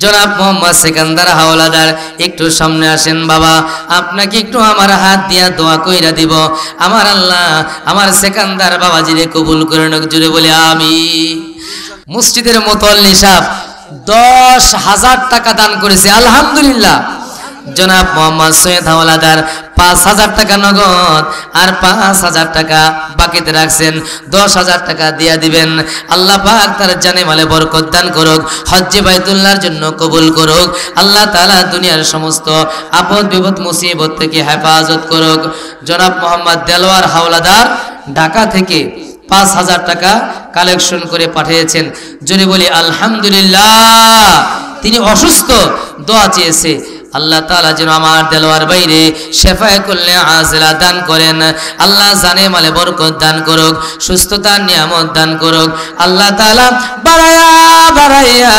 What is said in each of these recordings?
জনাব মোহাম্মদ সেকান্দার হাওলাদার একটু সামনে আসেন বাবা, আপনাকে একটু আমার হাত দিয়া দোয়া কইরা দিব, আমার আল্লাহ আমার সেকান্দার বাবাজিরে কবুল করে নাও, জুড়ে বলে আমিন। মসজিদের মুতল্লি সাহেব 10,000 টাকা দান করেছে, আলহামদুলিল্লাহ। জনাব মোহাম্মদ সৈয়দ হাওলাদার 5,000 টাকা নগদ আর 5,000 টাকা বাকিতে রাখছেন, 10,000 টাকা দিয়া দিবেন। আল্লাহ পাক তার জানে মালে বরকত দান করুক, হজ্জে বাইতুল্লাহর জন্য কবুল করুক। আল্লাহ তাআলা দুনিয়ার সমস্ত আপদ বিপদ মুসিবত থেকে হেফাজত করুক। জনাব মোহাম্মদ দেলোয়ার হাওলাদার ঢাকা থেকে 5,000 টাকা কালেকশন করে পাঠিয়েছেন, জোরে বলি আলহামদুলিল্লাহ। তিনি অসুস্থ, দোয়া চেয়েছে, আল্লাহ তাআলা যেন আমার দেলোয়ার বাইরে শেফায়ে কুল্লে আজিলা দান করেন। আল্লাহ জানে মালে বরকত দান করুক, সুস্থতার নিয়ামত দান করুক। আল্লাহ তাআলা বাড়াইয়া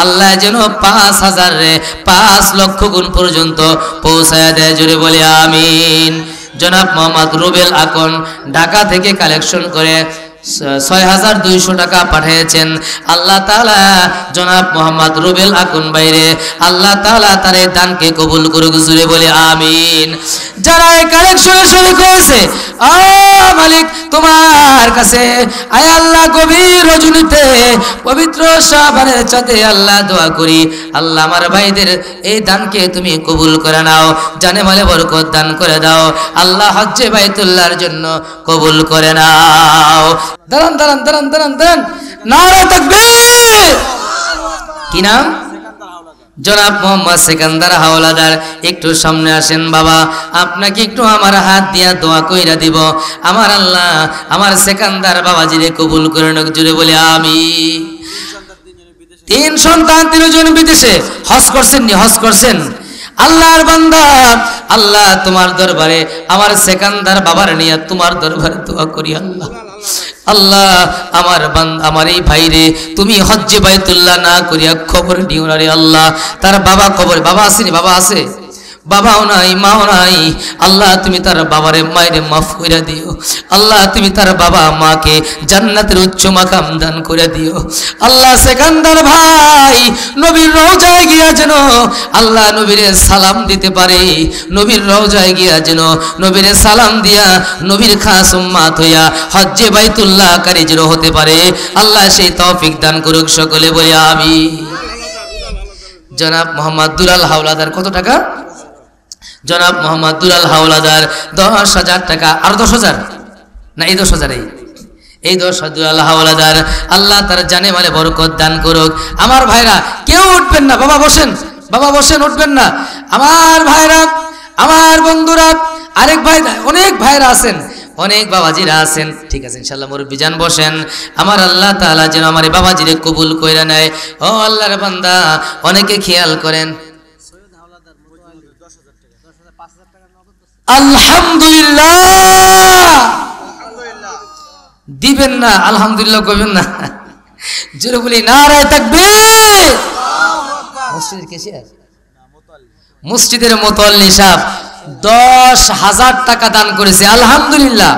আল্লাহ যেন 5,000 রে 5 লক্ষ গুণ পর্যন্ত পৌঁছায়া দেয়, জোরে বলি আমিন। জনাব মোহাম্মদ রুবেল আকন ঢাকা থেকে কালেকশন করে 6,200 টাকা পাঠিয়েছেন। আল্লাহ তাআলা জনাব মোহাম্মদ রুবেল আকন বাইরে আল্লাহ তাআলা তার এই দানকে কবুল করুক, জুড়ে বলে আমিন। যারা এই কালেকশনে শরীক হয়েছে, মালিক তোমার কাছে আয় আল্লাহ গভীর রজনীতে পবিত্র শাবানের চাঁদে আল্লাহ দোয়া করি, আল্লাহ আমার ভাইদের এই দানকে তুমি কবুল করে নাও, জানে মালে বরকত দান করে দাও, আল্লাহ হজ্জে বাইতুল্লাহর জন্য কবুল করে নাও। দাঁড়ান দাঁড়ান দাঁড়ান দাঁড়ান দাঁড়ান, নারে তাকবীর। কি নাম? জনাব মোহাম্মদ সেকান্দার হাওলাদার একটু সামনে আসেন বাবা, আপনাকে একটু আমার হাত দিয়া দোয়া কইরা দিব, আমার আল্লাহ আমার সেকান্দার বাবাজিরে কবুল করে নাও, জুড়ে বলে আমিন। 3 সন্তান 3 জন বিদেশে হজ করছেন, হজ করছেন। আল্লাহর বান্দা, আল্লাহ তোমার দরবারে আমার সেকান্দার বাবার নিয়ে তোমার দরবারে দোয়া করি, আল্লাহ আল্লাহ আমার এই ভাইরে তুমি হজ্জে বাইতুল্লাহ না করিয়া খবর দিও না রে আল্লাহ। তার বাবা কবর, বাবা আসেনি, বাবা আছে, বাবাও নাই মাও নাই, আল্লাহ তুমি তার বাবারে মায়েরে মাফ করে দিও, আল্লাহ তুমি তার বাবা মাকে জান্নাতের উচ্চ মাকাম দান করে দিও। আল্লাহ সেকান্দার ভাই নবীর রওজায় গিয়া যেন আল্লাহ নবীরে সালাম দিতে পারে, নবীর রওজায় গিয়া যেন নবীরে সালাম দিয়া নবীর খাস উম্মত হইয়া হজ্জে বাইতুল্লাহ কারি যেন হতে পারে, আল্লাহ সেই তৌফিক দান করুক, সকলে বলে আমিন। জনাব মোহাম্মদ দুলাল হাওলাদার কত টাকা? জনাব মোহাম্মদ দুলাল হাওলাদার 10,000 টাকা, আর 10,000 না, এই 10,000 এই 10,000 দুলাল হাওলাদার, আল্লাহ তার জানে মালে বরকত দান করুক। আমার ভাইরা কেউ উঠবেন না, বাবা বসেন, বাবা বসেন, উঠবেন না। আমার ভাইরা, আমার বন্ধুরা, আরেক ভাই, অনেক ভাইরা আছেন, অনেক বাবাজিরা আছেন, ঠিক আছে ইনশাআল্লাহ মুরব্বি জান বসেন। আমার আল্লাহ তাআলা যেন আমার বাবাজিরে কবুল কইরা নেয়। ও আল্লাহর বান্দা, অনেকে খেয়াল করেন, আলহামদুলিল্লাহ দিবেন না, আলহামদুলিল্লাহ কইবেন না, জোরে বলি নারে তাকবীর। মসজিদের কেশিয়ার, মসজিদের মুতল্লি সাহেব 10,000 টাকা দান করেছে, আলহামদুলিল্লাহ।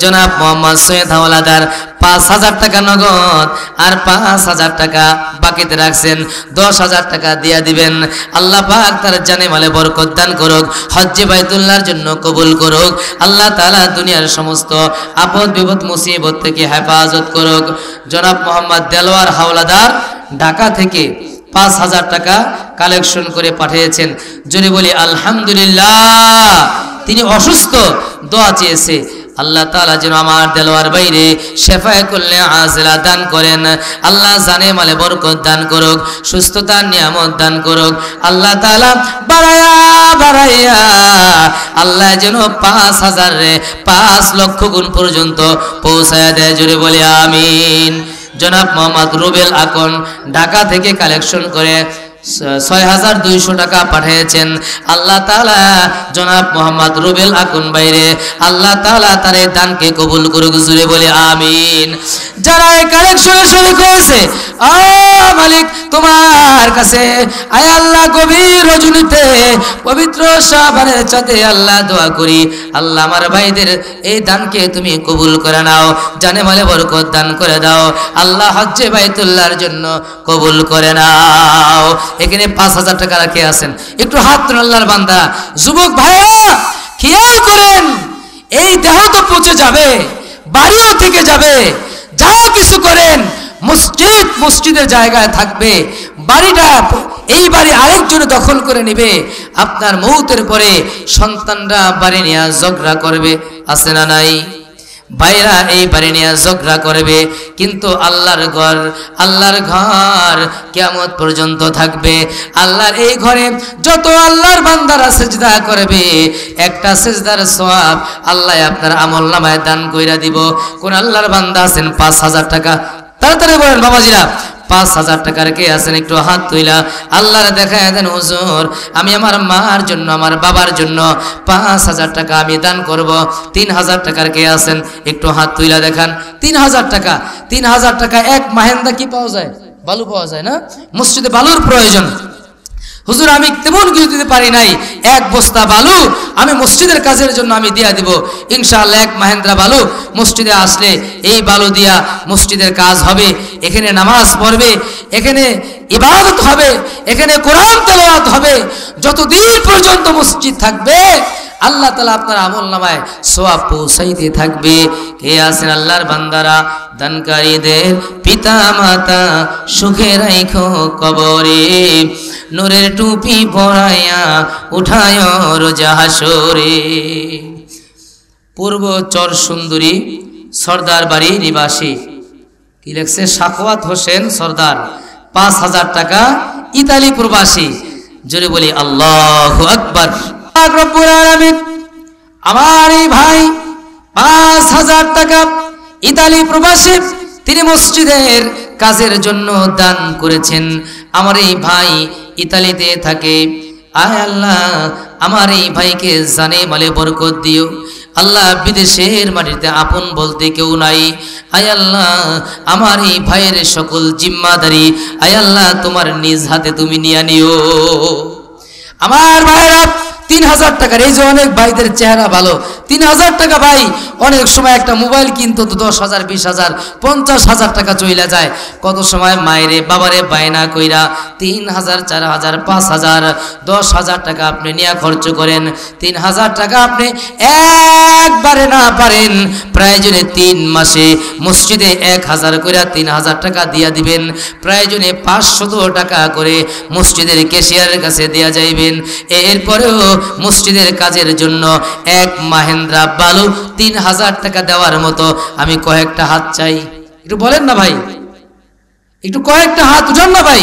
জনাব মোহাম্মদ সৈয়দ হাওলাদার 5,000 টাকা নগদ আর 5,000 টাকা বাকিতে রাখছেন, 10,000 টাকা দিয়া দিবেন। আল্লাহ পাক তার জানে মালে বরকত দান করুক, হজ্জে বাইতুল্লাহর জন্য কবুল করুক। আল্লাহ তাআলা দুনিয়ার সমস্ত আপদ বিপদ মুসিবত থেকে হেফাজত করুক। জনাব মোহাম্মদ দেলোয়ার হাওলাদার ঢাকা থেকে 5,000 টাকা কালেকশন করে পাঠিয়েছেন, জোরে বলি আলহামদুলিল্লাহ। তিনি অসুস্থ, দোয়া চেয়েছে, আল্লাহ তাআলা যেন আমার দেলোয়ার বাইরে শেফায়ে কুল্লে আজিলা দান করেন, আল্লাহ জানে মালে বরকত দান করুক, সুস্থতার নিয়ামত দান করুক। আল্লাহ তাআলা বাড়াইয়া আল্লাহ যেন 5,000 রে 5 লক্ষ গুণ পর্যন্ত পৌঁছায়া দেয়, জোরে বলে আমিন। জনাব মোহাম্মদ রুবেল আকন ঢাকা থেকে কালেকশন করে 6,200 টাকা পাঠিয়েছেন। আল্লাহ তাআলা জনাব মোহাম্মদ রুবেল আকন বাইরে আল্লাহ তাআলা তার এই দানকে কবুল করুক, জুড়ে বলে আমিন। যারা এই কালেকশনে শরীক হয়েছে, মালিক তোমার কাছে আয় আল্লাহ গভীর রজনীতে পবিত্র শাবানের চাঁদে আল্লাহ দোয়া করি আল্লাহ আমার ভাইদের এই দানকে তুমি কবুল করে নাও, জানে মালে বরকত দান করে দাও আল্লাহ, হজ্জে বাইতুল্লাহর জন্য কবুল করে নাও। এখানে 5,000 টাকা রাখে আছেন, একটু হাত তুলে আল্লাহর বান্দা যুবক ভাইরা খেয়াল করেন, এই দেহ তো পচে যাবে, বাড়িও থেকে যাবে, যা কিছু করেন মসজিদের জায়গায় থাকবে, বাড়িটা এই বাড়ি আরেকজনে দখল করে নেবে, আপনার মৌতের পরে সন্তানরা বাড়ি নিয়ে ঝগড়া করবে, আছে না নাই? ভাইরা এই বাড়ি নিয়ে ঝগড়া করবে, কিন্তু আল্লাহর ঘর কিয়ামত পর্যন্ত থাকবে। আল্লাহর এই ঘরে যত আল্লাহর বান্দারা সিজদা করবে, একটা সিজদার সওয়াব আল্লাহ আপনার আমলনামায় দান কইরা দিব। কোন আল্লাহর বান্দা আছেন 5,000 টাকা? তাড়াতাড়ি বলেন বাবাজিরা, 5,000 টাকার কে আছেন? একটু হাত তুইলা আল্লাহর দেখায় দেন, হুজুর আমি আমার মার জন্য আমার বাবার জন্য 5,000 টাকা আমি দান করব। 3,000 টাকার কে আছেন? একটু হাত তুইলা দেখান। 3,000 টাকা, 3,000 টাকা এক মাহেন্দা কি পাওয়া যায়? বালু পাওয়া যায় না? মসজিদে বালুর প্রয়োজন। হুজুর আমি তেমন কিছু দিতে পারি নাই, এক বস্তা বালু আমি মসজিদের কাজের জন্য আমি দিয়া দিব ইনশাআল্লাহ। এক মাহেন্দ্রা বালু মসজিদে আসলে এই বালু দিয়া মসজিদের কাজ হবে, এখানে নামাজ পড়বে, এখানে ইবাদত হবে, এখানে কোরআন তেলাওয়াত হবে। যতদিন পর্যন্ত মসজিদ থাকবে আল্লাহ তাআলা আপনার আমলনামায় সওয়াব পৌঁছাইতে থাকবে। কে আছেন আল্লাহর বান্দারা? দানকারীদের পিতা মাতা সুখে রাখো কবরে, নূরের টুপি পরাইয়া উঠায় রোজ হাসরে। পূর্ব চর সুন্দরী সর্দার বাড়ি নিবাসী, কি লেখছে? সাখাওয়াত হোসেন সর্দার, 5,000 টাকা ইতালি প্রবাসী। জোরে বলি আল্লাহু আকবার। রব্বুল আলামিন আমার এই ভাই 5,000 টাকা ইতালি প্রবাসী, তিনি মসজিদের কাজের জন্য দান করেছেন। আমার এই ভাই ইতালিতে থাকে, আয় আল্লাহ আমার এই ভাইকে জানে মালে বরকত দিও আল্লাহ। বিদেশের মাটিতে আপন বলতে কেউ নাই, আয় আল্লাহ আমার এই ভাইয়ের সকল জিম্মাদারি আয় আল্লাহ তোমার নিজ হাতে তুমি নিয়ে নিও। আমার ভাইরা 3,000 টাকার, এই যে অনেক ভাইদের চেহারা ভালো, 3,000 টাকা ভাই অনেক সময় একটা মোবাইল কিনতো তো 10,000 20,000 50,000 টাকা চইলা যায়। কত সময় মায়েরে বাবারে বায়না কইরা 3,000 4,000 5,000 10,000 টাকা আপনি নিয়ে খরচ করেন। 3,000 টাকা আপনি একবারে না পারেন প্রয়োজনে 3 মাসে মসজিদে 1,000 করে 3,000 টাকা দিয়া দিবেন, প্রয়োজনে 500 টাকা করে মসজিদের ক্যাশিয়ারের কাছে দেয়া যাইবেন। এরপরেও মসজিদের কাজের জন্য এক মাহেন্দ্রা বালু 3,000 টাকা দেওয়ার মতো আমি কয়েকটা হাত চাই। একটু বলেন না ভাই, একটু কয়েকটা হাত উঠান না ভাই।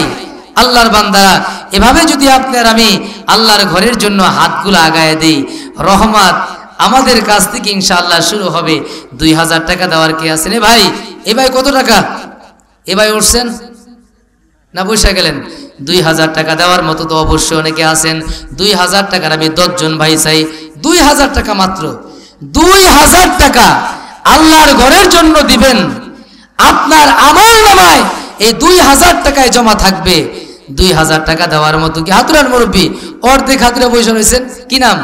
আল্লাহর বান্দারা এভাবে যদি আপনার আমি আল্লাহর ঘরের জন্য হাতগুলো আগায় দেই, রহমত আমাদের কাছ থেকে ইনশাআল্লাহ শুরু হবে। 2,000 টাকা দেওয়ার কে আছেন? এ ভাই, এ ভাই কত টাকা? এ ভাই উঠছেন না বসে গেলেন? 2,000 টাকা দেওয়ার মতো তো অবশ্যই অনেকে আছেন। 2,000 টাকার আমি 10 জন ভাই চাই। 2,000 টাকা মাত্র, 2,000 টাকা আল্লাহর ঘরের জন্য দিবেন। আপনার আমলনামায় এই 2,000 টাকায় জমা থাকবে। 2,000 টাকা দেওয়ার মতো কি হাতুরার মুরব্বী অর্ধেক হাতুরা বসে রয়েছেন? কি নাম?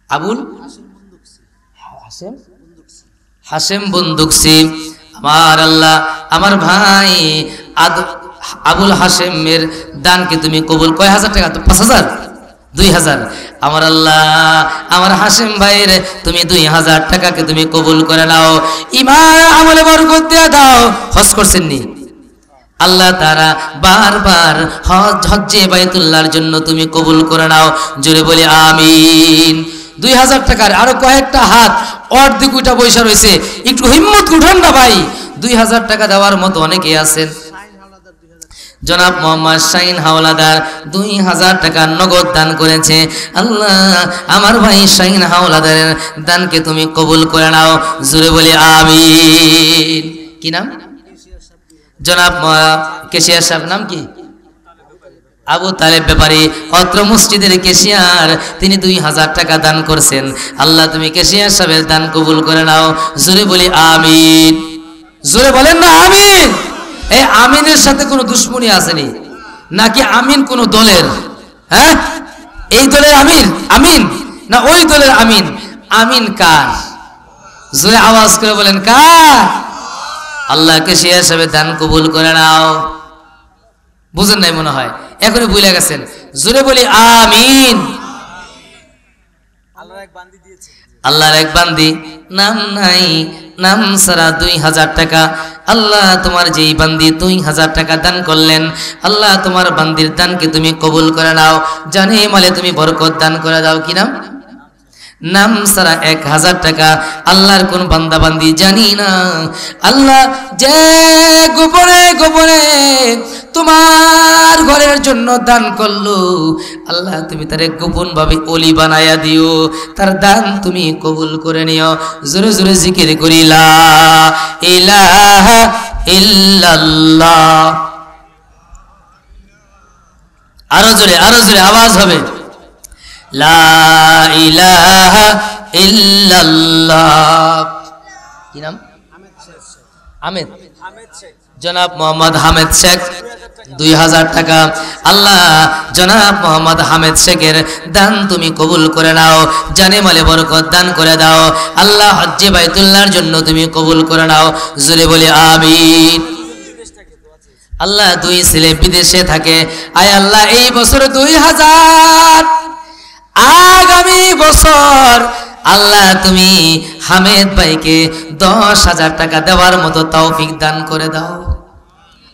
আবুল হাসেম বন্দুকসি। আমার আল্লাহ আমার ভাই আবুল হাসেমের দানকে তুমি কবুল। কয় হাজার টাকা? তো 5,000 2,000। আমার আল্লাহ আমার হাসেম ভাইয়ের তুমি 2,000 টাকাকে তুমি কবুল করে নাও, ইমান আমলে বরকত দিয়ে দাও। হজ করছেন নি? আল্লাহ তারা বারবার হজ্জে বাইতুল্লাহর জন্য তুমি কবুল করে নাও। জোরে বলি আমিন। 2,000 টাকার আরো কয়েকটা হাত অর্ধেক উঠা পয়সা রয়েছে, একটু হিম্মত উঠান না ভাই। 2,000 টাকা দেওয়ার মতো অনেকেই আছেন। জনাব মোহাম্মদ শাহিন হাওলাদার 2,000 টাকা নগদ দান করেছে। আল্লাহ আমার ভাই শাহিন হাওলাদারের দানকে তুমি কবুল করে নাও। জোরে বলি আমিন। কি নাম? জনাব কেশিয়ার সাহেব, নাম কি? আবু তালেব ব্যাপারী, অত্র মসজিদের কেশিয়ার, তিনি 2,000 টাকা দান করছেন। আল্লাহ তুমি কেশিয়ার সাহেবের দান কবুল করে নাও। জোরে বলি আমিন। জোরে বলেন না আমিন। এই আমিনের সাথে কোনো দুশ্মনী আসেনি নাকি আমিন কোন দলের? হ্যাঁ, এই দলের আমিন আমিন না ওই দলের আমিন? আমিন কার? জোরে আওয়াজ করে বলেন কার? আল্লাহকে সে হিসাবে দান কবুল করে নাও। বুঝেন নাই মনে হয়, এখনই ভুলে গেছেন। জোরে বলি আমিন। আল্লাহর এক বান্দি নাম নাই, নাম সারা 2000 টাকা। আল্লাহ তোমার যেই বান্দি 2000 টাকা দান করলেন, আল্লাহ তোমার বান্দির দানকে তুমি কবুল করে নাও, জানে মালে তুমি বরকত দান করে দাও। কি নাম? নাম সারা 1000 টাকা। আল্লাহর কোন বান্দা বান্দি জানি না, আল্লাহ যে গোপনে গোপনে তোমার ঘরের জন্য দান করলো, আল্লাহ তুমি তারে গোপন ভাবে ওলি বানায়া দিও, তার দান তুমি কবুল করে নিও। জোরে জোরে জিকির করি লা ইলাহা ইল্লাল্লাহ। আরো জোরে আওয়াজ হবে, লা ইলাহা ইল্লাল্লাহ। কি নাম? আহমেদ শেখ, জনাব মোহাম্মদ হামেদ শেখ 2000 টাকা। আল্লাহ জনাব মোহাম্মদ হামেদ শেখের দান তুমি কবুল করে নাও, জানে মালে বরকত দান করে দাও। আল্লাহ হজ্জে বাইতুল্লাহর জন্য তুমি কবুল করে নাও। জোরে বলি আমিন। আল্লাহ 2 ছেলে বিদেশে থাকে, আয় আল্লাহ এই বছর 2000, আগামী বছর আল্লাহ তুমি হামেদ ভাইকে 10,000 টাকা দেওয়ার মতো তৌফিক দান করে দাও।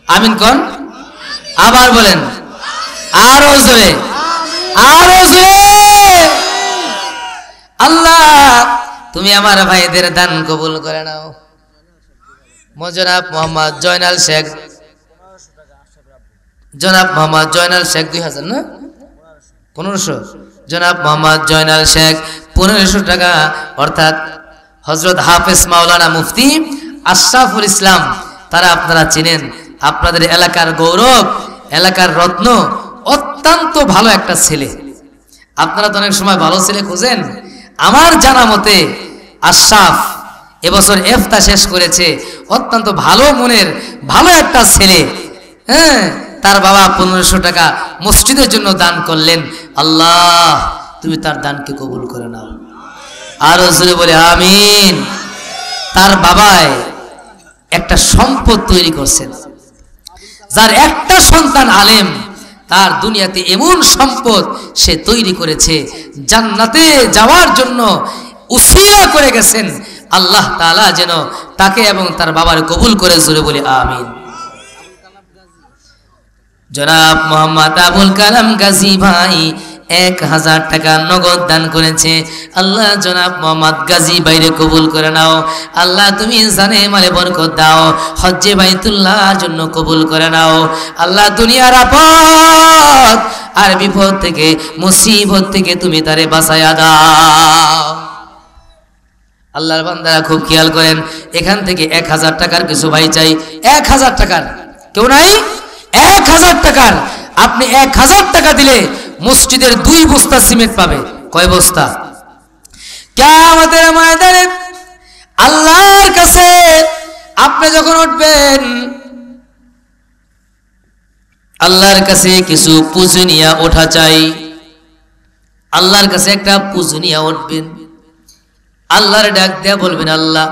আমিন কোন? আবার বলেন, আরো জোরে আল্লাহ তুমি আমার ভাইদের দান কবুল করে নাও। জনাব মোহাম্মদ জয়নাল শেখ, জনাব মোহাম্মদ জয়নাল শেখ 2000 না 1500, জনাব মোহাম্মদ জয়নাল শেখ 1500 টাকা, অর্থাৎ হযরত হাফেজ মাওলানা মুফতি আশরাফুল ইসলাম, তারা আপনারা চিনেন, আপনাদের এলাকার গৌরব, এলাকার রত্ন, অত্যন্ত ভালো একটা ছেলে। আপনারা তো অনেক সময় ভালো ছেলে খোঁজেন। আমার জানা মতে আশরাফ এবছর ইফতা শেষ করেছে, অত্যন্ত ভালো মনের ভালো একটা ছেলে। হ্যাঁ, তার বাবা 1500 টাকা মসজিদের জন্য দান করলেন। আল্লাহ তুমি তার দানকে কবুল করে নাও। আর জোরে বলে আমিন। তার বাবায় একটা সম্পদ তৈরি করছেন, যার একটা সন্তান আলেম, তার দুনিয়াতে এমন সম্পদ সে তৈরি করেছে, জান্নাতে যাওয়ার জন্য উসিলা করে গেছেন। আল্লাহ তাআলা যেন তাকে এবং তার বাবার কবুল করে। জোরে বলে আমিন। জনাব মোহাম্মদ আবুল কালাম গাজী ভাই 1000 টাকা নগদ দান করেছে। আল্লাহ জনাব মোহাম্মদ গাজী বাইরে কবুল করে নাও। আল্লাহ তুমি জানে মালে বরকত দাও, হজ্জে বাইতুল্লাহর জন্য কবুল করে নাও। আল্লাহ দুনিয়ার আপদ আর বিপদ থেকে, মুসিবত থেকে তুমি তারে বাঁচায়া দাও। আল্লাহর বান্দারা খুব খেয়াল করেন, এখান থেকে 1000 টাকার কিছু ভাই চাই। 1000 টাকার কেউ নাই? 1000 টাকার আপনি 1000 টাকা দিলে মসজিদের 2 বস্তা সিমেন্ট পাবে। কয় বস্তা? কিয়ামতের ময়দানে আল্লাহর কাছে আপনি যখন উঠবেন, আল্লাহর কাছে কিছু পূজনীয় ওঠা চাই। আল্লাহর কাছে একটা পূজনীয় উঠবেন, আল্লাহর ডাক দেয়া বলবেন, আল্লাহ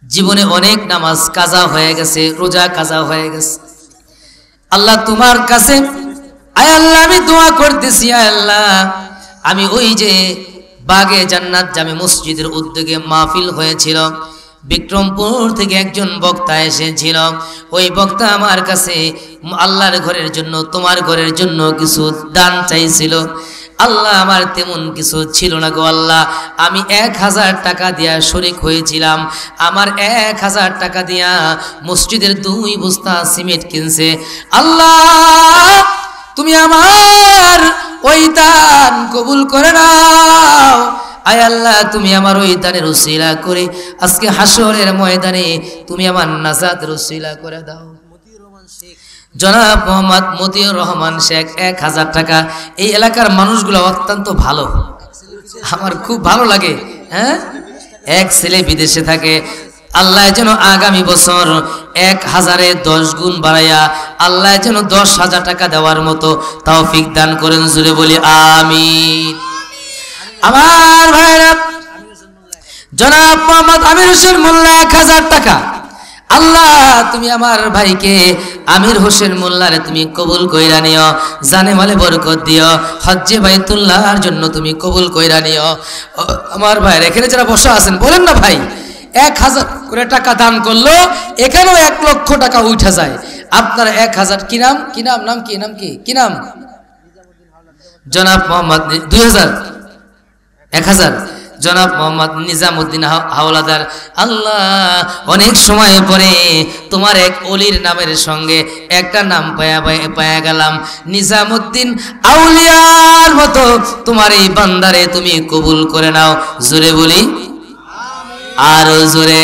জীবনে অনেক নামাজ কাজা হয়ে গেছে, রোজা কাজা হয়ে গেছে, আল্লাহ তোমার কাছে আয় আল্লাহ আমি দোয়া করতেছি, আয় আল্লাহ আমি ওই যে বাগে জান্নাত জামে মসজিদের উদ্যোগে মাহফিল হয়েছিল, বিক্রমপুর থেকে একজন বক্তা এসেছিল, ওই বক্তা আমার কাছে আল্লাহর ঘরের জন্য, তোমার ঘরের জন্য কিছু দান চাইছিল। আল্লাহ আমার তেমন কিছু ছিল না গো আল্লাহ, আমি 1000 টাকা দিয়া শরিক হয়েছিলাম, আমার 1000 টাকা দিয়া মসজিদের 2 বস্তা সিমেন্ট কিনছে। আল্লাহ তুমি আমার ওই দান কবুল করে নাও। আয় আল্লাহ তুমি আমার ওই দানের উসিলা করে আজকে হাসরের ময়দানে তুমি আমার নাজাতের উসিলা করে দাও। জনাব মোহাম্মদ মতিউর রহমান শেখ 1000 টাকা। এই এলাকার মানুষগুলো অত্যন্ত ভালো, আমার খুব ভালো লাগে। হ্যাঁ, এক ছেলে বিদেশে থাকে, আল্লাহ যেন আগামী বছর 1000-এ 10 গুণ বাড়াইয়া আল্লাহ যেন 10,000 টাকা দেওয়ার মতো তৌফিক দান করেন। জোরে বলি আমিন। আমার ভাইরা, জনাব মোহাম্মদ আমির হোসেন মোল্লা 1000 টাকা আল্লাহ তুমি আমার ভাইকে আমির হোসেন মোল্লারে তুমি কবুল কইরা নিও, জানে মালে বরকত দিও, হজ্জে বাইতুল্লাহর জন্য তুমি কবুল কইরা নিও। আমার ভাই এখানে যারা বসা আছেন বলেন না ভাই, 1000 করে টাকা দান করলো, এখানেও 1 লক্ষ টাকা উঠা যায়। আপনার 1000 কি নাম, কি নাম, নাম কি, নাম কি, কি নাম? জনাব মোহাম্মদ 2000 1000 জনাব মোহাম্মদ নিজামুদ্দিন হাওলাদার। আল্লাহ অনেক সময় পরে তোমার এক অলির নামের সঙ্গে একটা নাম পায়া গেলাম, নিজামুদ্দিন আউলিয়ার মতো তোমার এই বান্দারে তুমি কবুল করে নাও। জোরে বলি আরো জোরে।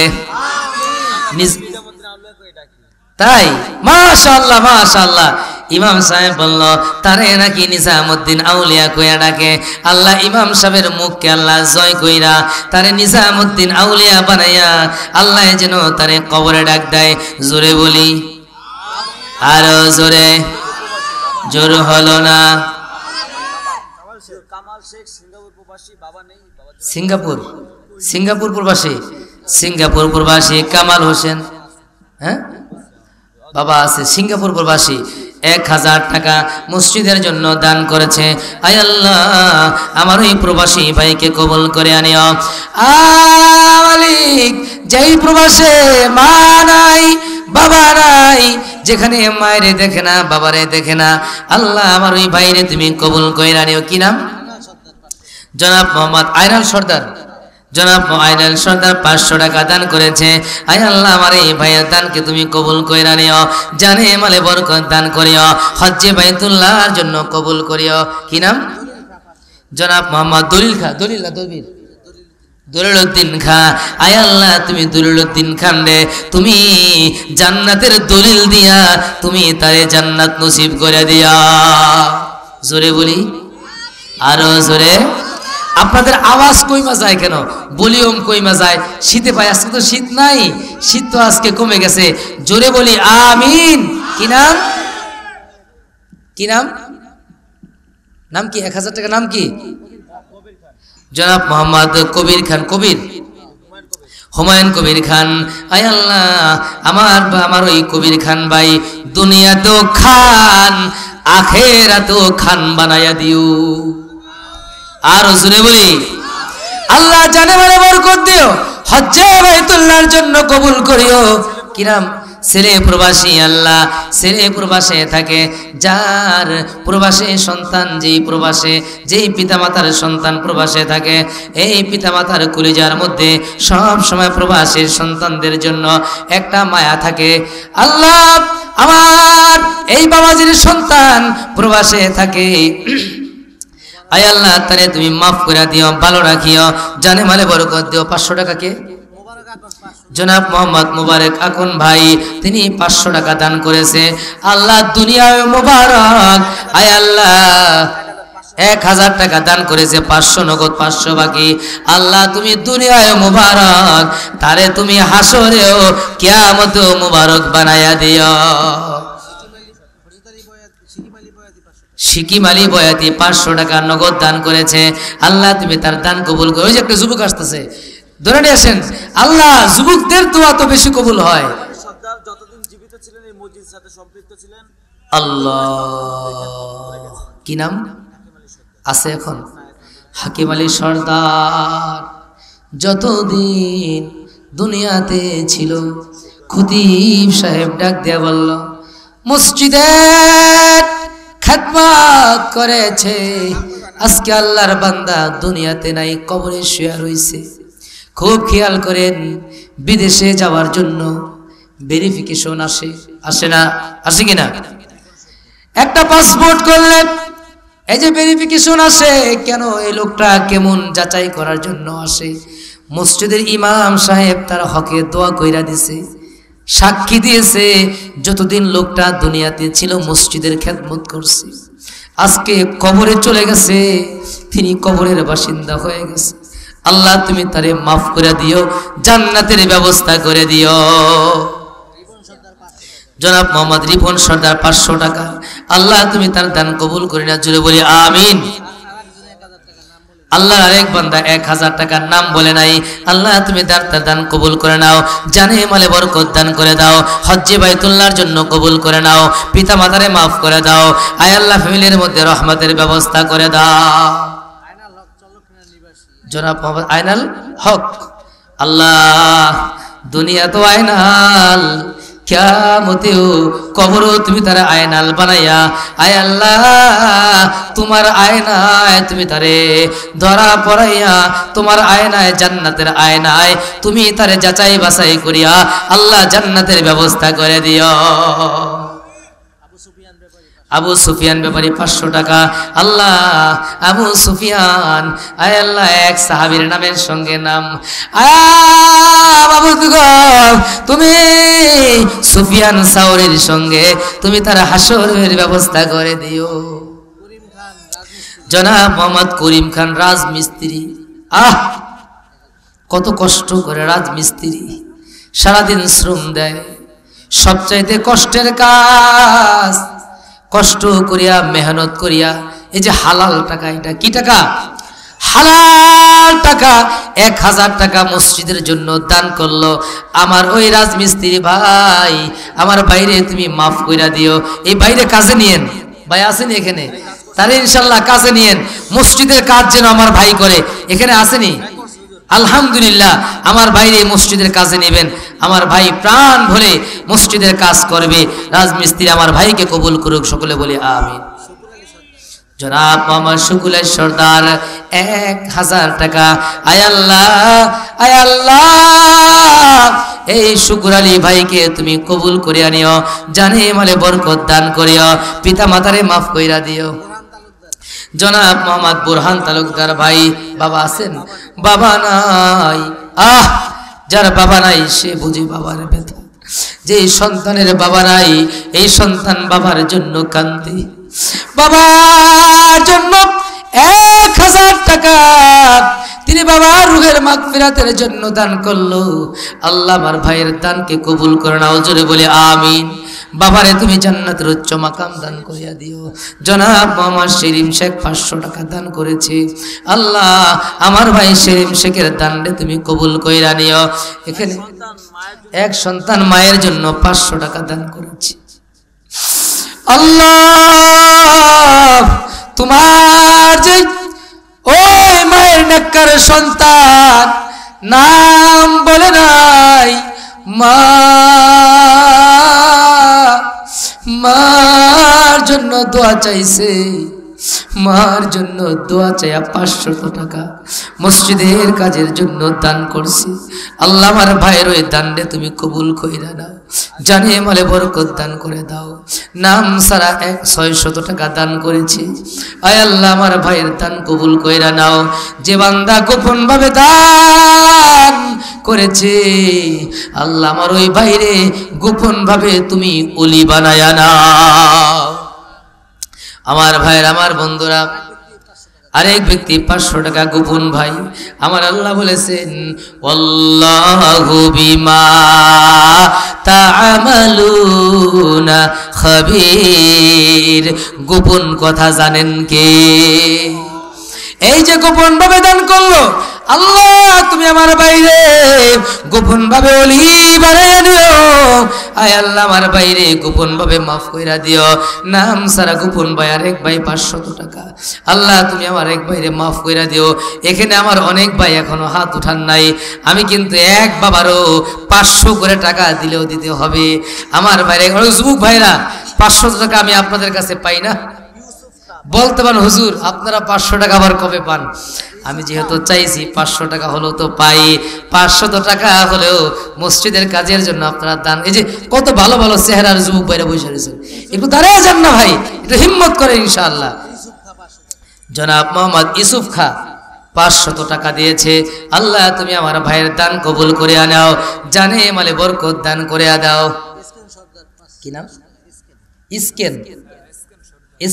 তাই মাশাআল্লাহ মাশাআল্লাহ। ইমাম সাহেব বলল তারে নাকি নিজামুদ্দিন আউলিয়া কইয়া ডাকে। আল্লাহ ইমাম সাহেবের মুখকে আল্লাহ জয় কইরা তারে নিজামুদ্দিন আউলিয়া বানাইয়া আল্লাহ যেন তারে কবরে ডাক দেয়। জোরে বলি আরো জোরে। জোর হলো না। সিঙ্গাপুর, সিঙ্গাপুর প্রবাসী, সিঙ্গাপুর প্রবাসী কামাল হোসেন, হ্যাঁ বাবা আছে সিঙ্গাপুর প্রবাসী, 1000 টাকা মসজিদের জন্য দান করেছে। আয় আল্লাহ আমার ওই প্রবাসী ভাইকে কবুল করে আনিও। মালিক যেই প্রবাসে মা নাই বাবা নাই, যেখানে মায়েরে দেখে না বাবারে দেখে না, আল্লাহ আমার ওই ভাইরে তুমি কবুল করে আনিও। কি নাম? জনাব মোহাম্মদ আইনাল সর্দার। জনাব আইনাল সর্দার 500 টাকা দান করেছে। আয় আল্লাহ আমার এই ভাইয়ের দানকে তুমি কবুল কইরা নিও, জানে মালে বরকত দান করিও, হজ্জে বাইতুল্লাহর জন্য কবুল করিও। কি নাম? জনাব মোহাম্মদ দলিল খা, দলিল না দলিল, দলিলউদ্দিন খা। আয় আল্লাহ তুমি দলিলউদ্দিন খান রে তুমি জান্নাতের দলিল দিয়া তুমি তারে জান্নাত নসিব করে দিয়া। জোরে বলি আরো জোরে। আপনাদের আওয়াজ কইমা যায় কেন, ভলিউম কইমা যায়? শীতে পাই, আজকে তো শীত নাই, শীত তো আজকে কমে গেছে। জোরে বলি আমিন। কি নাম? কি নাম? নাম কি? 1000 টাকা নাম কি? জনাব মোহাম্মদ কবির খান, কবির হুমায়ুন কবির খান। আয় আল্লাহ আমার ওই কবির খান ভাই দুনিয়া তো খান আখেরাতো খান বানায়া দিও। আর জোরে বলি আল্লাহ জানে মানে বরকত দিও, হজ্জে বাইতুল্লাহর জন্য কবুল করিও। কি নাম? ছেলে প্রবাসী। আল্লাহ ছেলে প্রবাসে থাকে, যার প্রবাসে সন্তান, যেই প্রবাসে যেই পিতামাতার সন্তান প্রবাসে থাকে, এই পিতামাতার কলিজার মধ্যে সব সময় প্রবাসীর সন্তানদের জন্য একটা মায়া থাকে। আল্লাহ আমার এই বাবাজির সন্তান প্রবাসে থাকে, আয় আল্লাহ তারে তুমি মাফ করে দিও, ভালো রাখিও, জানে মালে বরকত দিও। 500 টাকা কে? জনাব মোহাম্মদ মুবারক আকন ভাই, তিনি 500 টাকা দান করেছে। আল্লাহ দুনিয়ায় মুবারক। আয় আল্লাহ 1000 টাকা দান করেছে, 500 নগদ 500 বাকি। আল্লাহ তুমি দুনিয়ায় মুবারক, তারে তুমি হাসরেও কিয়ামতেও মুবারক বানায়া দিও। সিকিম আলী বয়াতি 500 টাকা নগদ দান করেছে। আল্লাহ তুমি তার দান কবুল করো। ওই যে একটা যুবক আসতেছে, ধরে নিয়ে আসেন। আল্লাহ যুবকদের দোয়া তো বেশি কবুল হয়। আল্লাহ কি নাম আছে এখন? হাকিম আলী সর্দার যতদিন দুনিয়াতে ছিল, খতিব সাহেব ডাক দিয়া বলল মসজিদের খেদমত করেছে, আজকে আল্লাহর বান্দা দুনিয়াতে নাই, কবরে শুয়ে রইছে। খুব খেয়াল করেন, বিদেশে যাওয়ার জন্য ভেরিফিকেশন আসে না? আসে কিনা? একটা পাসপোর্ট করলেন, এই যে ভেরিফিকেশন আসে কেন? এই লোকটা কেমন যাচাই করার জন্য আসে। মসজিদের ইমাম সাহেব তার হকে দোয়া কইরা দিছে, সাক্ষী দিয়েছে যতদিন লোকটা দুনিয়াতে ছিল মসজিদের খেদমত করছে, আজকে কবরে চলে গেছে, তিনি কবরের বাসিন্দা হয়ে গেছে। আল্লাহ তুমি তারে মাফ করে দিও, জান্নাতের ব্যবস্থা করে দিও। জনাব মোহাম্মদ রিপন সর্দার 500 টাকা, আল্লাহ তুমি তার দান কবুল করে না, জুড়ে বলি আমিন। আল্লাহর আরেক বান্দা 1000 টাকার নাম বলে নাই, আল্লাহ তুমি তার দান কবুল করে নাও, জানে মালে বরকত দান করে দাও, হজ্জে বাইতুল্লাহর জন্য কবুল করে নাও, পিতা মাতারে মাফ করে দাও, আয় আল্লাহ ফ্যামিলির মধ্যে রহমতের ব্যবস্থা করে দাও। জনাব মোহাম্মদ আয়নাল হক, আল্লাহ দুনিয়া তো আয়নাল, কিয়ামতেও কবরও তুমি তারা আয়নাল বানাইয়া, আয় আল্লাহ তোমার আয়নায় তুমি তারে ধরা পড়াইয়া, তোমার আয়নায় জান্নাতের আয়নায় তুমি তারে যাচাই বাছাই করিয়া আল্লাহ জান্নাতের ব্যবস্থা করে দিও। আবু সুফিয়ান ব্যাপারী 500 টাকা, আল্লাহ আবু সুফিয়ান, আয় আল্লাহ এক সাহাবীর নামের সঙ্গে নাম, বাবু তুমি সুফিয়ান সাওরীর সঙ্গে তুমি তার হাসরের ব্যবস্থা করে দিও। জনাব মোহাম্মদ করিম খান রাজমিস্ত্রি, কত কষ্ট করে রাজমিস্ত্রি, সারাদিন শ্রম দেয়, সবচাইতে কষ্টের কাজ, কষ্ট করিয়া মেহনত করিয়া এই যে হালাল টাকা, এটা কি টাকা? হালাল টাকা 1000 টাকা মসজিদের জন্য দান করলো। আমার ওই রাজমিস্ত্রি ভাই, আমার বাইরে তুমি মাফ কইরা দিও। এই বাইরে কাজে নিয়েন, ভাই আসেনি এখানে, তাহলে ইনশাল্লাহ কাজে নিয়েন, মসজিদের কাজ যেন আমার ভাই করে। এখানে আসেনি? আলহামদুলিল্লাহ, আমার বাইরে মসজিদের কাজে নেবেন, আমার ভাই প্রাণ ভরে মসজিদের কাজ করবে। রাজমিস্ত্রি আমার ভাইকে কবুল করুক, সকলে বলি আমিন। জনাব মোহাম্মদ শুকুলের সর্দার 1000 টাকা, আয় আল্লাহ, আয় আল্লাহ এই শুকুর আলী ভাইকে তুমি কবুল করিয়া নিও, জানে মালে বরকত দান করিও, পিতা মাতারে মাফ কইরা দিও। জনাব মোহাম্মদ বুরহান তালুকদার ভাই, বাবা আছেন? বাবা নাই, যার বাবা নাই সে বুঝি বাবার ব্যথা। যে সন্তানের বাবা নাই, এই সন্তান বাবার জন্য কান্দে, বাবার জন্য 1000 টাকা তিনি বাবার রুহের মাগফিরাতের জন্য দান করলো। আল্লাহ আমার ভাইয়ের দানকে কবুল করে নাও, জোরে বলে আমিন। বাবারে তুমি জান্নাতের উচ্চ মাকাম দান করিয়া দিও। জনাব মোহাম্মদ সেলিম শেখ 500 টাকা দান করেছে, আল্লাহ আমার ভাই সেলিম শেখের দানরে তুমি কবুল কইরা নিও। এখানে এক সন্তান মায়ের জন্য 500 টাকা দান করেছে, আল্লাহ তোমার যে ওই মায়ের নেককার সন্তান নাম বলে নাই, মার জন্য দোয়া চাইছে, মার জন্য দোয়া চাইয়া 500 টাকা মসজিদের কাজের জন্য দান করছি। আল্লাহ আমার ভাইয়ের ওই দানরে তুমি কবুল কইরা নাও, জানে মালে বরকত দান করে দাও। নাম সারা 600 টাকা দান করেছে, আয় আল্লাহ আমার ভাইয়ের দান কবুল কইরা নাও। যে বান্দা গোপন ভাবে দান করেছে, আল্লাহ আমার ওই ভাইরে গোপন ভাবে তুমি ওলি বানায়া নাও। আমার ভাইয়ের, আমার বন্ধুরা, আরেক ব্যক্তি 500 টাকা গোপন ভাই, আমার আল্লাহ বলেছেন আল্লাহু বিমা তা'মালুনা খাবীর, গোপন কথা জানেন কে? এই যে গোপন ভাবে দান করলো, আল্লাহ তুমি আমার বাইরে গোপন ভাবে ওলি বানায় দিও, আয় আল্লাহ আমার বাইরে গোপন ভাবে মাফ কইরা দিও। নাম সারা গোপন ভাই আরেক ভাই 500 টাকা, আল্লাহ তুমি আমার এক ভাইরে মাফ কইরা দিও। এখানে আমার অনেক ভাই এখনো হাত উঠান নাই, আমি কিন্তু এক বাবারও 500 করে টাকা দিলেও দিতে হবে। আমার বাইরে যুবক ভাইরা 500 টাকা আমি আপনাদের কাছে পাই না, বলতে পারেন হুজুর আপনারা 500 টাকা আবার কবে পান? আমি যেহেতু চাইছি 500 টাকা হলেও তো পাই, 500 টাকা হলেও মসজিদের কাজের জন্য আপনারা দান। এই যে কত ভালো ভালো চেহারার যুবক ভাইরা বসে রয়েছেন, একটু দাঁড়িয়ে যান না ভাই, একটু হিম্মত করে ইনশাআল্লাহ। জনাব মোহাম্মদ ইউসুফ খা 500 টাকা দিয়েছে, আল্লাহ তুমি আমার ভাইয়ের দান কবুল করে আনাও, জানে মালে বরকত দান করে দাও। কি নাম? ইসকেন,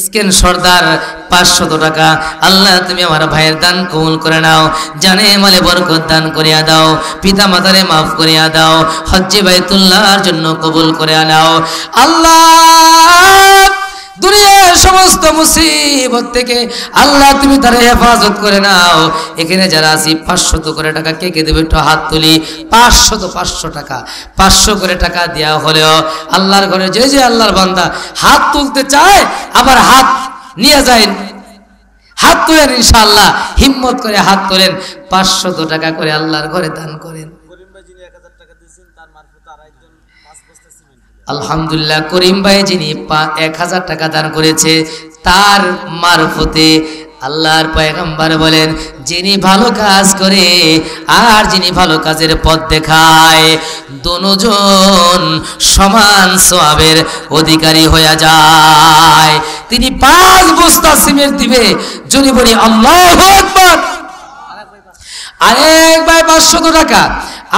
স্ক্যান সর্দার 500 টাকা। আল্লাহ তুমি আমার ভাইয়ের দান কবুল করে নাও, জানে মালে বরকত দান করিয়া দাও, পিতা মাতারে মাফ করিয়া দাও, হজ্জে বাইতুল্লাহর জন্য কবুল করে নাও। আল্লাহ দুনিয়ার সমস্ত মুসিবত থেকে আল্লাহ তুমি তার হেফাজত করে নাও। এখানে যারা আছি 500 করে টাকা কে কে দেবে একটু হাত তুলি। 500 টাকা 500 করে টাকা দেওয়া হলেও আল্লাহর ঘরে যে যে আল্লাহর বান্দা হাত তুলতে চায় আবার হাত নিয়ে যায়, হাত তোলেন ইনশাআল্লাহ, হিম্মত করে হাত তোলেন। 500 টাকা করে আল্লাহর ঘরে দান করেন। আলহামদুলিল্লাহ, করিম ভাই যিনি 1000 টাকা দান করেছে তার মারফতে আল্লাহর পয়গম্বর বলেন, যিনি ভালো কাজ করে আর যিনি ভালো কাজের পথ দেখায় দুজন সমান সওয়াবের অধিকারী হয়ে যায়। তিনি 5 বস্তা সিমেন্ট দিবে, যদি বলি আল্লাহু আকবার। আরেক ভাই 500 টাকা,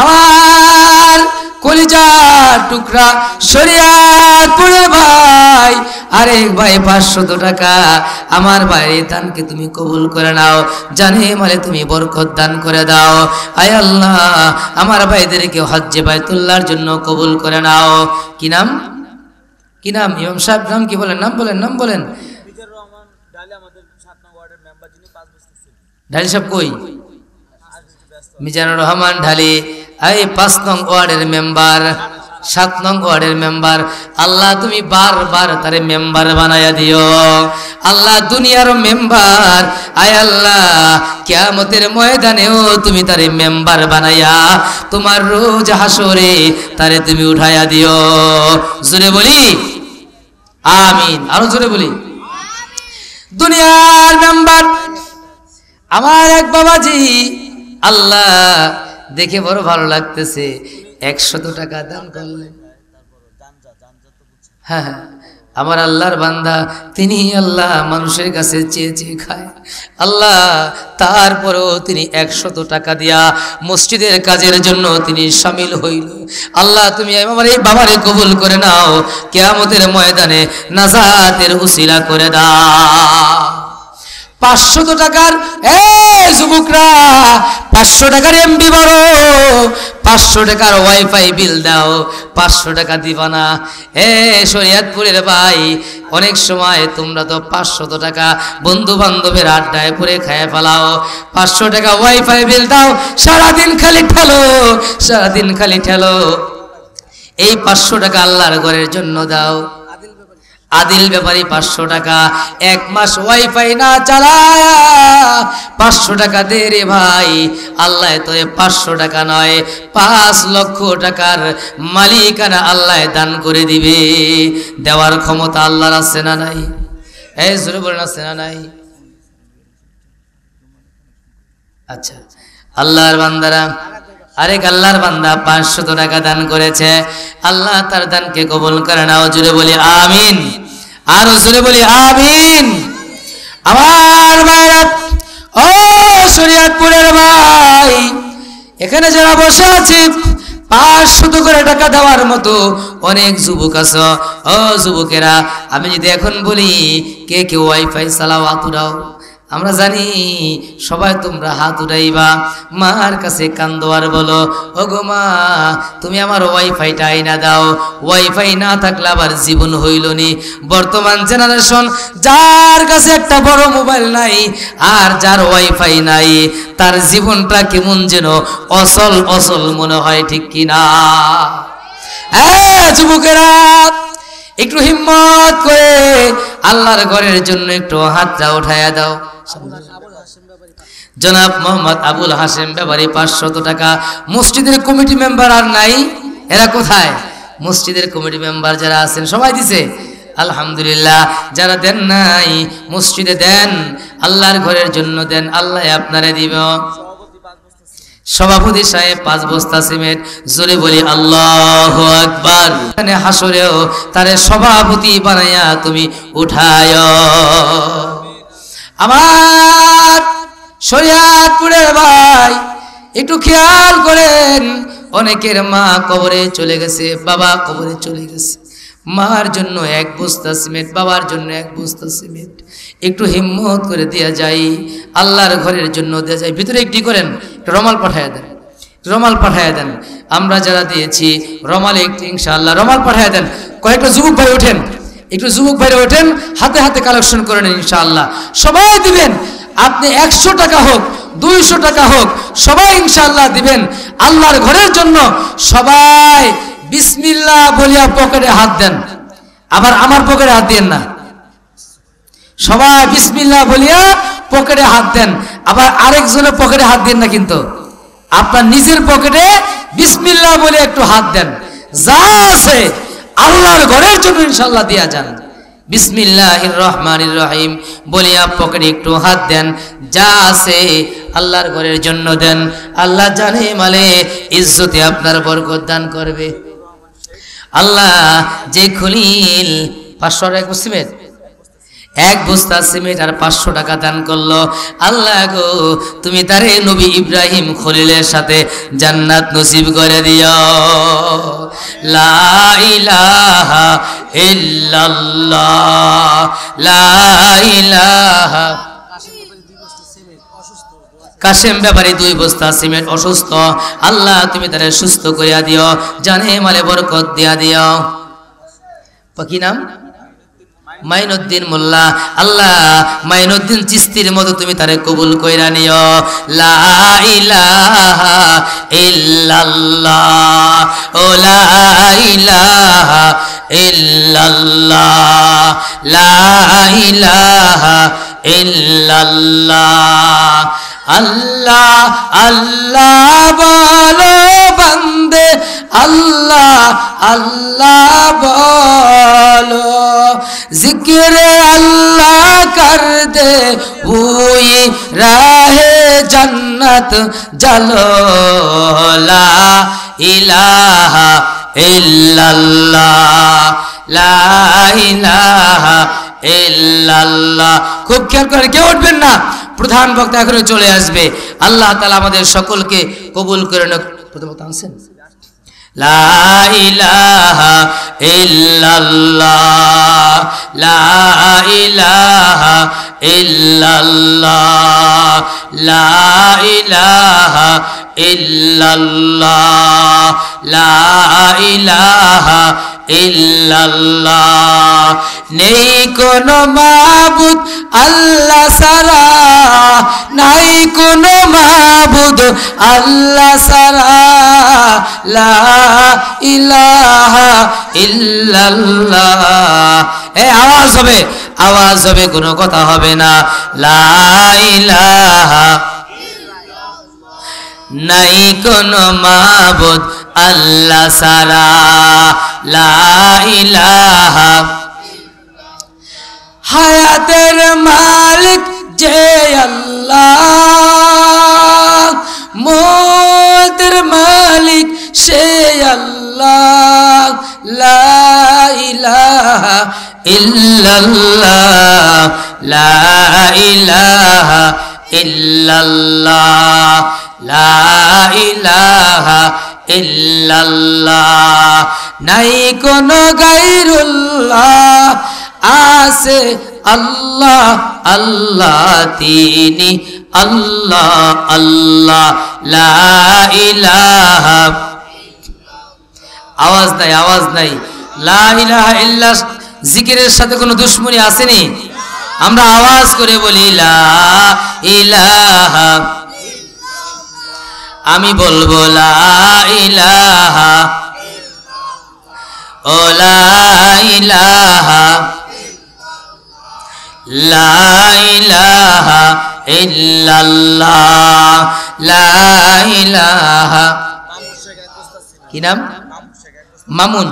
আমার কলিজার টুকরা শরিয়াতপুরের ভাই আরেক ভাই 500 টাকা, আমার ভাইয়ের দানকে তুমি কবুল করে নাও, জানে মালে তুমি বরকত দান করে দাও। আয় আল্লাহ আমার ভাইদেরকে হজ্জে বাইতুল্লাহর জন্য কবুল করে নাও। কি নাম, কি নাম? ইমাম সাহেব নাম কি বলেন? নাম বলেন, নাম বলেন। ঢালি সাহেব কই? মিজানুর রহমান ঢালি এই 5 নং ওয়ার্ডের মেম্বার, 7 নং ওয়ার্ডের মেম্বার। আল্লাহ তুমি বারবার তারে মেম্বার বানায়া দিও। আল্লাহ দুনিয়ার মেম্বার, আয় আল্লাহ কিয়ামতের ময়দানেও তুমি তারে মেম্বার বানায়া তোমার রোজ হাসরে তারে তুমি উঠায়া দিও। জোরে বলি আমিন, আরো জোরে বলি। দুনিয়ার মেম্বার আমার এক বাবাজি, আল্লাহ দেখে বড় ভালো লাগতেছে, 100 টাকা দান করলেন। হ্যাঁ হ্যাঁ, আমার আল্লাহর বান্দা, তিনি আল্লাহ মানুষের কাছে চেয়ে চেয়ে খায়। আল্লাহ তারপরেও তিনি 100 টাকা দিয়া মসজিদের কাজের জন্য তিনি শামিল হইল। আল্লাহ তুমি আমার এই বাবারে কবুল করে নাও, কিয়ামতের ময়দানে নাজাতের উসিলা করে দাও। 500 টাকার যুবকরা 500 টাকার এমবি বড়, 500 টাকার ওয়াইফাই বিল দাও, 500 টাকা দিবা না? শরীয়তপুরের ভাই, অনেক সময় তোমরা তো 500 টাকা বন্ধু বান্ধবের আড্ডায় পরে খায় ফেলাও। 500 টাকা ওয়াইফাই বিল দাও, সারাদিন খালি ঠেলো, সারাদিন খালি ঠেলো। এই 500 টাকা আল্লাহর ঘরের জন্য দাও। আদিল ব্যাপারী 500 টাকা, 1 মাস ওয়াইফাই না চালায়া 500 টাকা দে রে ভাই। আল্লাহ তোরে 500 টাকা নয় 5 লক্ষ টাকার মালিকানা আল্লাহ দান করে দিবে। দেওয়ার ক্ষমতা আল্লাহর আছে না নাই? এই জোরে বলেন, আছে না নাই? আচ্ছা, আল্লাহর বান্দারা, আরেক আল্লাহর বান্দা 500 টাকা দান করেছে, আল্লাহ তার দানকে কবুল করে নাও। জোরে বলি আমিন, আরো জোরে বলি আমিন। আমার ভাইরা, ও শরীয়তপুরের ভাই, এখানে যারা বসে আছে 500 করে টাকা দেওয়ার মতো অনেক যুবক আছে। ও যুবকেরা, আমি যদি এখন বলি কে কে ওয়াইফাই চালাও, হাত উঠাও। আমরা জানি সবাই তোমরা হাত উঠাইবা, মার কাছে কান্দো আর বলো, ও গো মা তুমি আমার ওয়াইফাইটা আইনা দাও। ওয়াইফাই না থাকলে আবার জীবন হইল নি। বর্তমান জেনারেশন, যার কাছে একটা বড় মোবাইল নাই আর যার ওয়াইফাই নাই, তার জীবনটা কেমন যেন অচল অচল মনে হয়, ঠিক কিনা? যুবকেরা একটু হিম্মত করে আল্লাহর ঘরের জন্য একটু হাতটা উঠাইয়া দাও। জনাব মোহাম্মদ আবুল হাসেম ব্যাপারী 500 টাকা। মসজিদের কমিটি মেম্বার আর নাই, এরা কোথায়? মসজিদের কমিটি মেম্বার যারা আছেন সবাই দিছে, আলহামদুলিল্লাহ। যারা দেন নাই মসজিদে দেন, আল্লাহর ঘরের জন্য দেন, আল্লাহ আপনারে দিব। সভাপতি সাহেব 5 বস্তা সিমেন্ট। জোরে বলি আল্লাহু আকবার। এখানে হাসরেও তারে সভাপতি বানাইয়া তুমি উঠায়। আমার শরীয়তপুরের ভাই একটু খেয়াল করেন, অনেকের মা কবরে চলে গেছে, বাবা কবরে চলে গেছে, মার জন্য এক বস্তা সিমেন্ট, বাবার জন্য এক বস্তা সিমেন্ট, একটু হিম্মত করে দেয়া যায়, আল্লাহর ঘরের জন্য দেয়া যায়। ভিতরে একটি করেন, রমাল পাঠায় দেন, রমাল পাঠায় দেন। আমরা যারা দিয়েছি রমালে একটু ইনশাআল্লাহ রমাল পাঠায় দেন। কয়েকটা যুবক ভাই ওঠেন, একটু যুবক ভাইরা ওঠেন, হাতে হাতে কালেকশন করে নেন ইনশাআল্লাহ। সবাই দিবেন, আপনি 100 টাকা হোক 200 টাকা হোক সবাই ইনশাআল্লাহ দিবেন আল্লাহর ঘরের জন্য। সবাই বিসমিল্লাহ বলিয়া পকেটে হাত দেন, আবার আমার পকেটে হাত দেন না। সবাই বিসমিল্লাহ বলিয়া পকেটে হাত দেন, আবার আরেকজনের পকেটে হাত দেন না, কিন্তু আপনার নিজের পকেটে বিসমিল্লাহ বলে একটু হাত দেন। যা আছে আল্লাহর ঘরের জন্য ইনশাআল্লাহ দিয়া যান। বিসমিল্লাহির রহমানির রহিম বলিয়া পকেটে একটু হাত দেন, যা আছে আল্লাহর ঘরের জন্য দেন। আল্লাহ জানে মালে ইজ্জতে আপনার বরকত দান করবে। আল্লাহ যে খলিল 500 এক সিমেন্ট, এক বস্তা সিমেন্ট আর 500 টাকা দান করলো, আল্লাহ গো তুমি তারে নবী ইব্রাহিম খলিলের সাথে জান্নাত নসিব করে দিও। লা ইলাহা ইল্লাল্লাহ, লা ইলাহা। কাশেম ব্যাপারী 2 বস্তা সিমেন্ট অসুস্থ, আল্লাহ তুমি তারে সুস্থ করিয়া দিও, জানে মালে বরকত দিয়া দিও। কি নাম? মাইনুদ্দিন মোল্লা, আল্লাহ মাইনুদ্দিন চিস্তির মতো তুমি তারে কবুল কইরা নিও। লা ইলাহা ইল্লাল্লাহ, ও লা ইলাহা ইল্লাল্লাহ, লা ইলাহা ইল্লাল্লাহ। আল্লাহ আল্লাহ বলো বান্দে, আল্লাহ আল্লাহ বলো, জিক্রে আল্লাহ কর দে ওই রাহে জন্নত জালো। লা ইলাহা ইল্লাল্লাহ, লা ইলাহা ইল্লাল্লাহ। খুব খেয়াল করে, কেউ উঠবেন না, প্রধান বক্তা এখনো চলে আসবে। আল্লাহ তাআলা আমাদের সকলকে কবুল করে নেন। প্রথম বক্তা আছেন? লা ইলাহা ইল্লাল্লাহ, লা ইলাহা ইল্লাল্লাহ, লা ইলাহা ইল্লাল্লাহ, লা ইলাহা ইল্লাল্লাহ। নেই কোনো মাবুদ আল্লাহ ছাড়া, নাই কোনো মাবুদ আল্লাহ ছাড়া, লা ইলাহা ইল্লাল্লাহ। আওয়াজ হবে, আওয়াজ হবে, কোনো কথা হবে না। লা ইলাহা, নাই কোনো মাবুদ আল্লাহ ছাড়া, লা ইলাহা। হায়াতের মালিক যে আল্লাহ, মৌতের মালিক সে আল্লাহ, লা ইলাহা ইল্লাল্লাহ, লা ইলাহা ইল্লাল্লাহ, লা ইলাহা ইল্লাল্লাহ। নাই কোনো গায়রুল্লাহ, আছে আল্লাহ আল্লাহ তিনি, আল্লাহ আল্লাহ, লা ইলাহা। আওয়াজ নাই, আওয়াজ নাই। লা ইলাহা ইল্লাহ জিকিরের সাথে কোনো দুশ্মনী আসেনি? আমরা আওয়াজ করে বলি লা ইলাহা। আমি বলবো লা ইলাহা, ও লা ইলাহা, লা ইলাহা ইল্লাল্লাহ, লা ইলাহা। কি নাম? মামুন,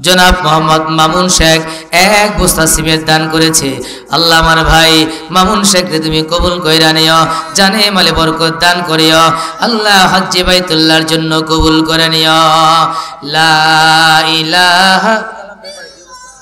জনাব মোহাম্মদ মামুন শেখ 1 বস্তা সিমেন্ট দান করেছে। আল্লাহ আমার ভাই মামুন শেখকে তুমি কবুল কইরা নিও, জানে মালে বরকত দান করিও। আল্লাহ হজ্জে বাইতুল্লাহর জন্য কবুল করে নিও। লা ইলাহা।